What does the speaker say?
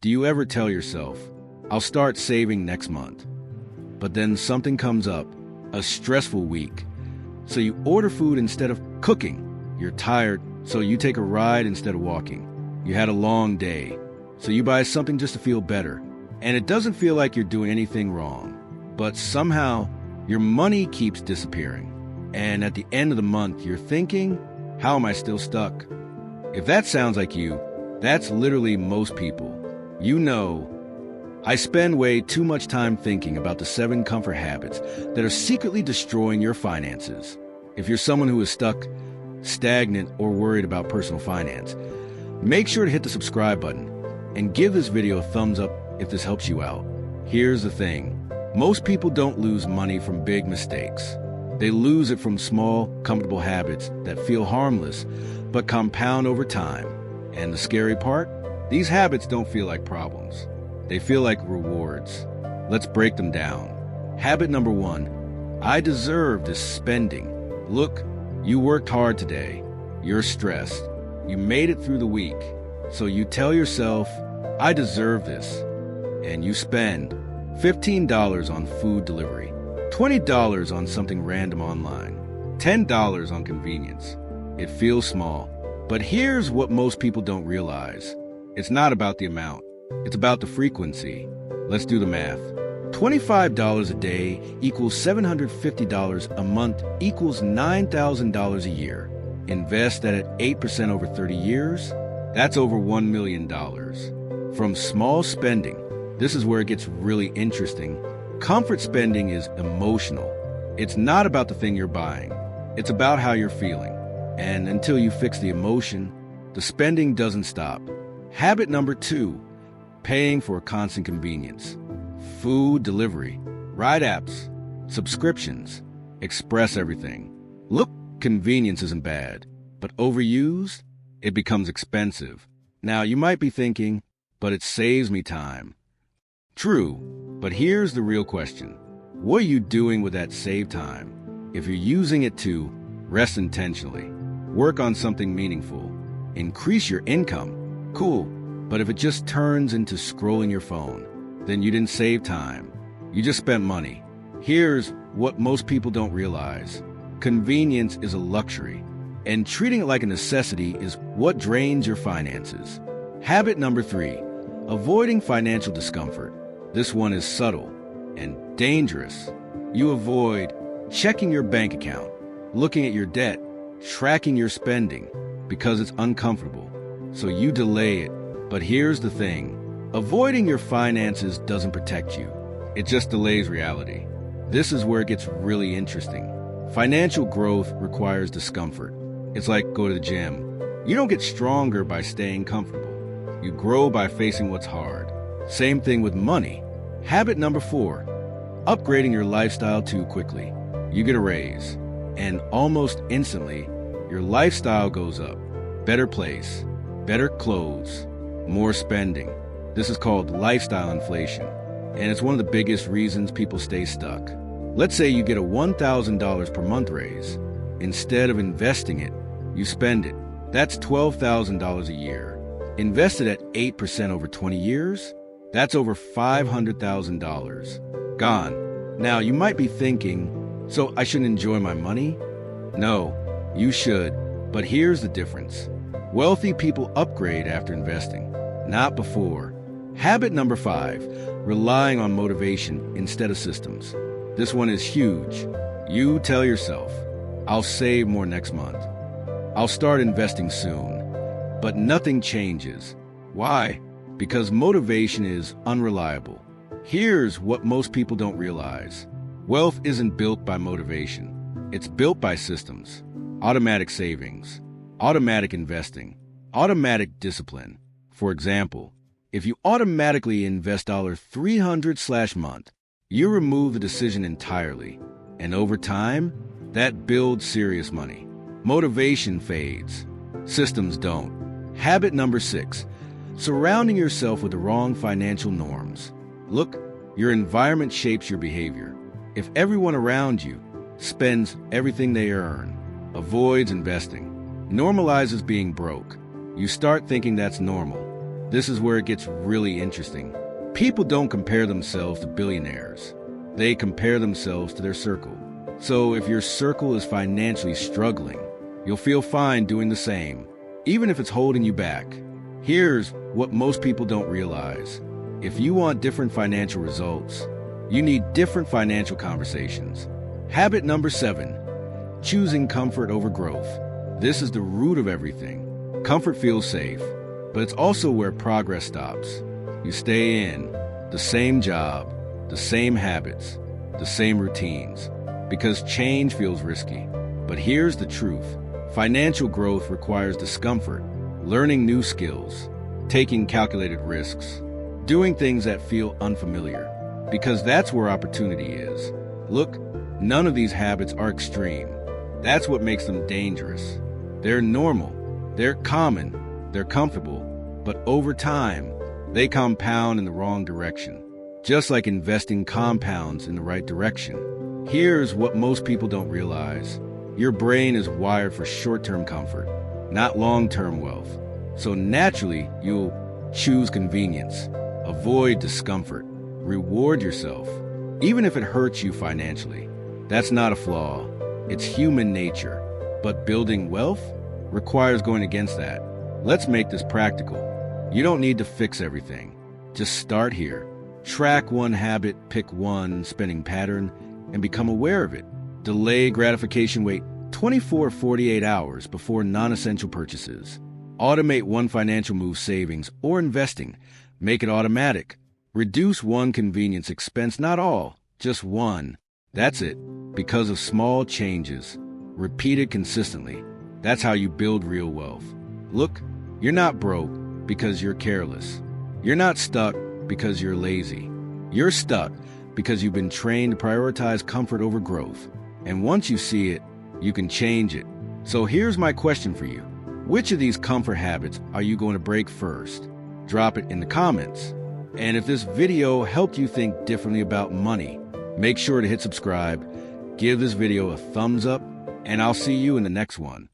Do you ever tell yourself, I'll start saving next month? But then something comes up, a stressful week. So you order food instead of cooking. You're tired, so you take a ride instead of walking. You had a long day, so you buy something just to feel better. And it doesn't feel like you're doing anything wrong. But somehow, your money keeps disappearing. And at the end of the month, you're thinking, how am I still stuck? If that sounds like you, that's literally most people. You know, I spend way too much time thinking about the 7 comfort habits that are secretly destroying your finances. If you're someone who is stuck, stagnant, or worried about personal finance, make sure to hit the subscribe button and give this video a thumbs up if this helps you out. Here's the thing. Most people don't lose money from big mistakes. They lose it from small, comfortable habits that feel harmless but compound over time. And the scary part? These habits don't feel like problems. They feel like rewards. Let's break them down. Habit number 1. I deserve this spending. Look, you worked hard today. You're stressed. You made it through the week. So you tell yourself, I deserve this. And you spend $15 on food delivery, $20 on something random online, $10 on convenience. It feels small. But here's what most people don't realize. It's not about the amount. It's about the frequency. Let's do the math. $25 a day equals $750 a month equals $9,000 a year. Invest that at 8% over 30 years, that's over $1 million. From small spending, this is where it gets really interesting. Comfort spending is emotional. It's not about the thing you're buying. It's about how you're feeling. And until you fix the emotion, the spending doesn't stop. Habit number 2, paying for a constant convenience. Food delivery, ride apps, subscriptions, express everything. Look, convenience isn't bad, but overused, it becomes expensive. Now you might be thinking, but it saves me time. True, but here's the real question. What are you doing with that saved time? If you're using it to rest intentionally, work on something meaningful, increase your income, cool. But if it just turns into scrolling your phone, then you didn't save time. You just spent money. Here's what most people don't realize. Convenience is a luxury, and treating it like a necessity is what drains your finances. Habit number 3, avoiding financial discomfort. This one is subtle and dangerous. You avoid checking your bank account, looking at your debt, tracking your spending, because it's uncomfortable. So you delay it. But here's the thing. Avoiding your finances doesn't protect you. It just delays reality. This is where it gets really interesting. Financial growth requires discomfort. It's like go to the gym. You don't get stronger by staying comfortable. You grow by facing what's hard. Same thing with money. Habit number 4, upgrading your lifestyle too quickly. You get a raise, and almost instantly, your lifestyle goes up. Better place, better clothes, more spending. This is called lifestyle inflation, and it's one of the biggest reasons people stay stuck. Let's say you get a $1,000 per month raise. Instead of investing it, you spend it. That's $12,000 a year. Invested at 8% over 20 years, that's over $500,000. Gone. Now, you might be thinking, so I shouldn't enjoy my money? No, you should, but here's the difference. Wealthy people upgrade after investing, not before. Habit number 5, relying on motivation instead of systems. This one is huge. You tell yourself, I'll save more next month. I'll start investing soon. But nothing changes. Why? Because motivation is unreliable. Here's what most people don't realize. Wealth isn't built by motivation. It's built by systems. Automatic savings, automatic investing, automatic discipline. For example, if you automatically invest $300/month, you remove the decision entirely. And over time, that builds serious money. Motivation fades. Systems don't. Habit number 6, surrounding yourself with the wrong financial norms. Look, your environment shapes your behavior. If everyone around you spends everything they earn, avoids investing, normalizes being broke, you start thinking that's normal. This is where it gets really interesting. People don't compare themselves to billionaires. They compare themselves to their circle. So if your circle is financially struggling, you'll feel fine doing the same, even if it's holding you back. Here's what most people don't realize. If you want different financial results, you need different financial conversations. Habit number 7, choosing comfort over growth. This is the root of everything. Comfort feels safe, but it's also where progress stops. You stay in the same job, the same habits, the same routines, because change feels risky. But here's the truth. Financial growth requires discomfort, learning new skills, taking calculated risks, doing things that feel unfamiliar, because that's where opportunity is. Look, none of these habits are extreme. That's what makes them dangerous. They're normal, they're common, they're comfortable, but over time, they compound in the wrong direction. Just like investing compounds in the right direction. Here's what most people don't realize. Your brain is wired for short-term comfort, not long-term wealth. So naturally, you'll choose convenience, avoid discomfort, reward yourself, even if it hurts you financially. That's not a flaw. It's human nature. But building wealth requires going against that. Let's make this practical. You don't need to fix everything. Just start here. Track one habit, pick one spending pattern, and become aware of it. Delay gratification, wait 24 or 48 hours before non-essential purchases. Automate one financial move, savings or investing. Make it automatic. Reduce one convenience expense, not all, just one. That's it. Because of small changes, repeated consistently. That's how you build real wealth. Look, you're not broke because you're careless. You're not stuck because you're lazy. You're stuck because you've been trained to prioritize comfort over growth. And once you see it, you can change it. So here's my question for you. Which of these comfort habits are you going to break first? Drop it in the comments. And if this video helped you think differently about money, make sure to hit subscribe, give this video a thumbs up, and I'll see you in the next one.